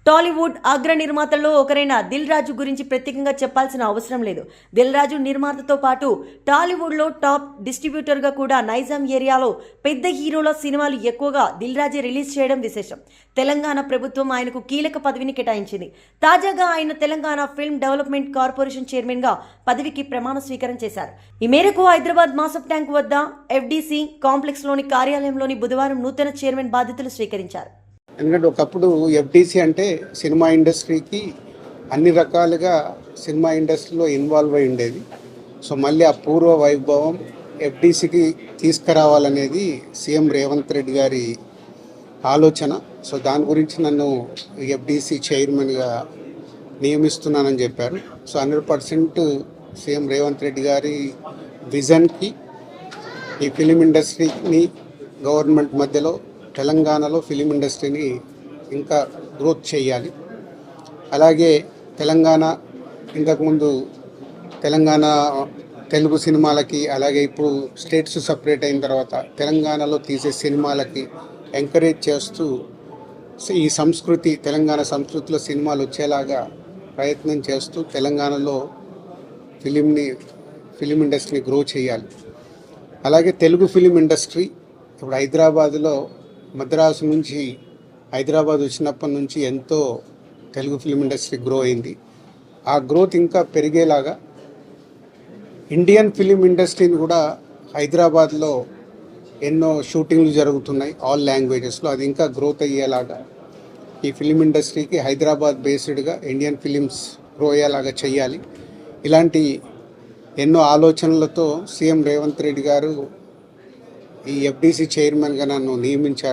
టాలీవుడ్ అగ్ర నిర్మాతల్లో ఒకరైన దిల్ రాజు గురించి ప్రత్యేకంగా చెప్పాల్సిన అవసరం లేదు. దిల్ రాజు నిర్మాతతో పాటు టాలీవుడ్లో టాప్ డిస్ట్రిబ్యూటర్గా కూడా నైజాం ఏరియాలో పెద్ద హీరోల సినిమాలు ఎక్కువగా దిల్ రాజే రిలీజ్ చేయడం విశేషం. తెలంగాణ ప్రభుత్వం ఆయనకు కీలక పదవిని కేటాయించింది. తాజాగా ఆయన తెలంగాణ ఫిల్మ్ డెవలప్మెంట్ కార్పొరేషన్ చైర్మన్గా పదవికి ప్రమాణ స్వీకారం చేశారు. ఈ మేరకు హైదరాబాద్ మాసప్ ట్యాంక్ వద్ద ఎఫ్డీసీ కాంప్లెక్స్లోని కార్యాలయంలోని బుధవారం నూతన చైర్మన్ బాధ్యతలు స్వీకరించారు. ఎందుకంటే ఒకప్పుడు ఎఫ్డీసీ అంటే సినిమా ఇండస్ట్రీకి అన్ని రకాలుగా సినిమా ఇండస్ట్రీలో ఇన్వాల్వ్ అయి ఉండేది. సో మళ్ళీ ఆ పూర్వ వైభవం ఎఫ్డీసీకి తీసుకురావాలనేది సీఎం రేవంత్ రెడ్డి గారి ఆలోచన. సో దాని గురించి నన్ను ఎఫ్డీసీ చైర్మన్గా నియమిస్తున్నానని చెప్పారు. సో 100% సీఎం రేవంత్ రెడ్డి గారి విజన్కి ఈ ఫిలిం ఇండస్ట్రీని గవర్నమెంట్ మధ్యలో తెలంగాణలో ఫిలిం ఇండస్ట్రీని ఇంకా గ్రోత్ చేయాలి. అలాగే తెలంగాణ ఇంతకుముందు తెలంగాణ తెలుగు సినిమాలకి, అలాగే ఇప్పుడు స్టేట్స్ సపరేట్ అయిన తర్వాత తెలంగాణలో తీసే సినిమాలకి ఎంకరేజ్ చేస్తూ ఈ సంస్కృతి, తెలంగాణ సంస్కృతిలో సినిమాలు వచ్చేలాగా ప్రయత్నం చేస్తూ తెలంగాణలో ఫిలిం ఇండస్ట్రీని గ్రో చేయాలి. అలాగే తెలుగు ఫిలిం ఇండస్ట్రీ ఇప్పుడు హైదరాబాదులో మద్రాసు నుంచి హైదరాబాద్ వచ్చినప్పటి నుంచి ఎంతో తెలుగు ఫిలిం ఇండస్ట్రీ గ్రో అయింది. ఆ గ్రోత్ ఇంకా పెరిగేలాగా ఇండియన్ ఫిలిం ఇండస్ట్రీని కూడా హైదరాబాద్లో ఎన్నో షూటింగ్లు జరుగుతున్నాయి ఆల్ లాంగ్వేజెస్లో. అది ఇంకా గ్రోత్ అయ్యేలాగా ఈ ఫిలిం ఇండస్ట్రీకి హైదరాబాద్ బేస్డ్గా ఇండియన్ ఫిలిమ్స్ గ్రో అయ్యేలాగా చేయాలి. ఇలాంటి ఎన్నో ఆలోచనలతో సీఎం రేవంత్ రెడ్డి గారు ఈ ఎఫ్డీసీ చైర్మన్గా నన్ను నియమించారు.